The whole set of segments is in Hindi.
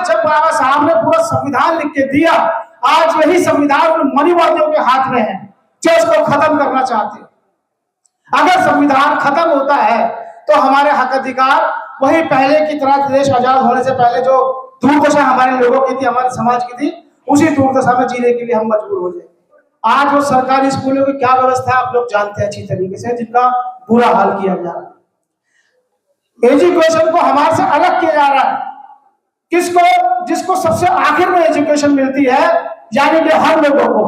जब बाबा साहब ने पूरा संविधान लिख के दिया, आज यही संविधान उन मनीवादियों के हाथ में है जो इसको खत्म करना चाहते हैं। अगर संविधान खत्म होता है तो हमारे हक अधिकार वही पहले की तरह, देश आजाद होने से पहले जो दुर्दशा हमारे लोगों की थी, हमारे समाज की थी, उसी दुर्दशा में जीने के लिए हम मजबूर हो जाएंगे। आज वो सरकारी स्कूलों की क्या व्यवस्था है आप लोग जानते हैं अच्छी तरीके से, जिनका बुरा हाल किया जा रहा है। एजुकेशन को हमारे से अलग किया जा रहा है। किसको? जिसको सबसे आखिर में एजुकेशन मिलती है, यानी कि हर लोगों को।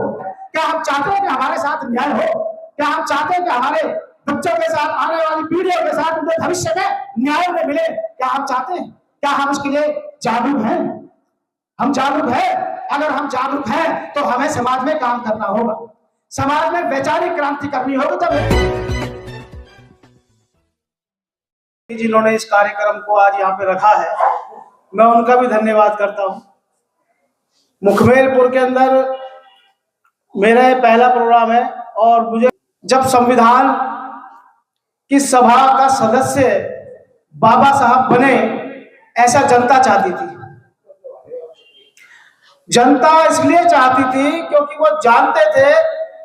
क्या हम चाहते हैं कि हमारे साथ न्याय हो? क्या हम चाहते हैं कि हमारे बच्चों के साथ, आने वाली पीढ़ियों के साथ उनके भविष्य में न्याय उन्हें मिले? क्या हम चाहते हैं? क्या हम इसके लिए जागरूक हैं? हम जागरूक हैं? अगर हम जागरूक हैं तो हमें समाज में काम करना होगा, समाज में वैचारिक क्रांति करनी होगी। तब जिन्होंने इस कार्यक्रम को आज यहाँ पे रखा है, मैं उनका भी धन्यवाद करता हूँ। मुखमेलपुर के अंदर मेरा ये पहला प्रोग्राम है और मुझे जब संविधान की सभा का सदस्य बाबा साहब बने, ऐसा जनता चाहती थी। जनता इसलिए चाहती थी क्योंकि वो जानते थे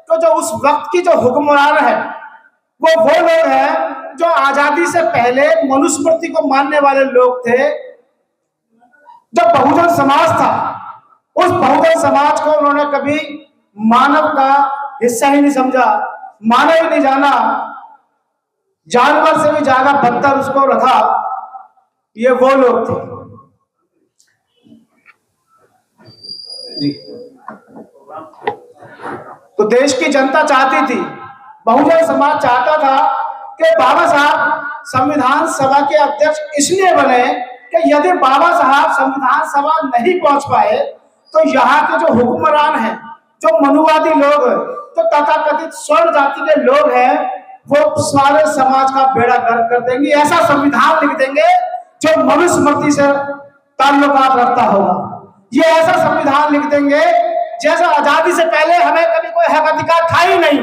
कि जो उस वक्त की जो हुक्मरान है वो लोग हैं जो आजादी से पहले मनुस्मृति को मानने वाले लोग थे। जब बहुजन समाज था, उस बहुजन समाज को उन्होंने कभी मानव का हिस्सा ही नहीं समझा, मानव ही नहीं जाना, जानवर से भी ज्यादा बदतर उसको रखा। ये वो लोग थे जी। तो देश की जनता चाहती थी, बहुजन समाज चाहता था कि बाबा साहब संविधान सभा के अध्यक्ष इसलिए बने कि यदि बाबा साहब संविधान सभा नहीं पहुंच पाए तो यहाँ के जो हुक्मरान हैं, जो मनुवादी लोग, जो तथाकथित स्वर्ण जाति के लोग हैं, वो सारे समाज का बेड़ा गर्क कर देंगे। ऐसा संविधान लिख देंगे जो मनुस्मृति से ताल्लुकात रखता होगा। ये ऐसा संविधान लिख देंगे जैसा आजादी से पहले हमें कभी कोई हक अधिकार था ही नहीं,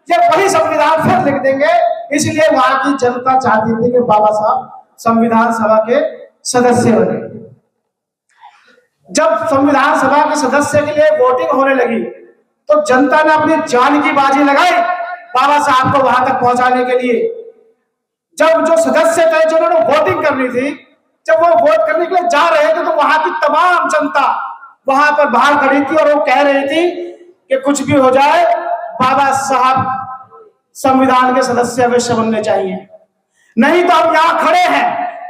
ये वही संविधान फिर लिख देंगे। इसलिए वहां की जनता चाहती थी कि बाबा साहब संविधान सभा के सदस्य बने। जब संविधान सभा के सदस्य के लिए वोटिंग होने लगी तो जनता ने अपनी जान की बाजी लगाई बाबा साहब को वहां तक पहुंचाने के लिए। जब जो सदस्य थे जिन्होंने वोटिंग करनी थी, जब वो वोट करने के लिए जा रहे थे तो वहां की तमाम जनता वहां पर बाहर खड़ी थी और वो कह रही थी कि कुछ भी हो जाए बाबा साहब संविधान के सदस्य अवश्य बनने चाहिए, नहीं तो हम यहाँ खड़े हैं,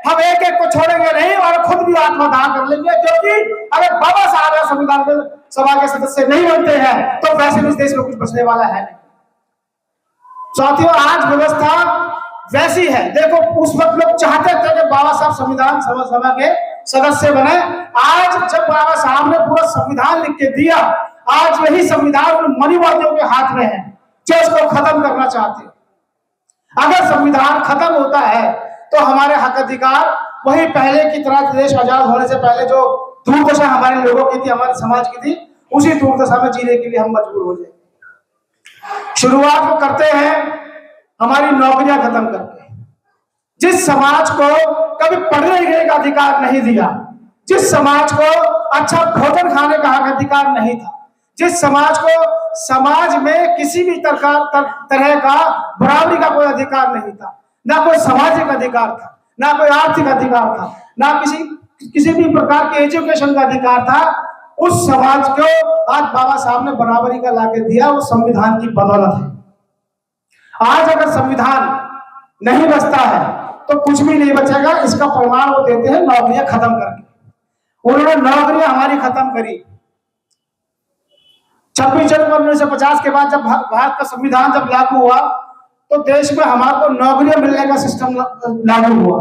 हम एक एक को छोड़ेंगे नहीं और खुद भी आत्मदाह कर लेंगे। क्योंकि अगर बाबा साहब संविधान सभा के सदस्य नहीं बनते हैं तो वैसे भी इस देश में कुछ बचने वाला है नहीं। साथियों, आज व्यवस्था वैसी है। देखो, उस वक्त लोग चाहते थे कि बाबा साहब संविधान सभा के सदस्य बने। आज जब बाबा साहब ने पूरा संविधान लिख के दिया, आज यही संविधान उन मनीवादियों के हाथ में है जो इसको खत्म करना चाहते हैं। अगर संविधान खत्म होता है तो हमारे हक अधिकार वही पहले की तरह, देश आजाद होने से पहले जो दुर्दशा हमारे लोगों की थी, हमारे समाज की थी, उसी दुर्दशा में जीने के लिए हम मजबूर हो जाएंगे। शुरुआत वो करते हैं हमारी नौकरियां खत्म करके। जिस समाज को कभी पढ़ने लिखने का अधिकार नहीं दिया, जिस समाज को अच्छा भोजन खाने का हक अधिकार नहीं था, जिस समाज को समाज में किसी भी तरह का बराबरी का कोई अधिकार नहीं था, ना कोई सामाजिक अधिकार था, ना कोई आर्थिक अधिकार था, ना किसी भी प्रकार के एजुकेशन का अधिकार था, उस समाज को आज बाबा साहब ने बराबरी का लाके दिया। वो संविधान की बदौलत है। आज अगर संविधान नहीं बचता है तो कुछ भी नहीं बचेगा। इसका प्रमाण वो देते हैं नौकरियां खत्म करके। उन्होंने नौकरियां हमारी खत्म करी। 26 जनवरी 1950 के बाद जब भारत का संविधान जब लागू हुआ तो देश में हमारे को नौकरियां मिलने का सिस्टम लागू हुआ।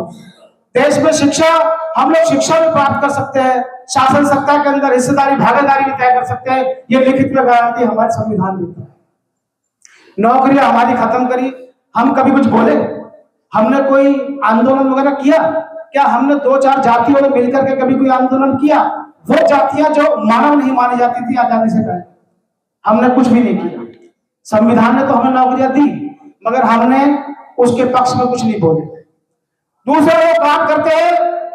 देश में शिक्षा, हम लोग शिक्षा भी प्राप्त कर सकते हैं, शासन सत्ता के अंदर हिस्सेदारी भागीदारी भी तय कर सकते हैं। ये लिखित में गारंटी हमारे संविधान देता है। नौकरियां हमारी खत्म करी। हम कभी कुछ बोले? हमने कोई आंदोलन वगैरह किया क्या? हमने 2-4 जातियों ने मिलकर के कभी कोई आंदोलन किया? वो जातियां जो मानव नहीं मानी जाती थी आजादी से पहले, हमने कुछ भी नहीं किया। संविधान ने तो हमें नौकरियां दी, मगर हमने उसके पक्ष में कुछ नहीं बोले। दूसरे लोग काम करते हैं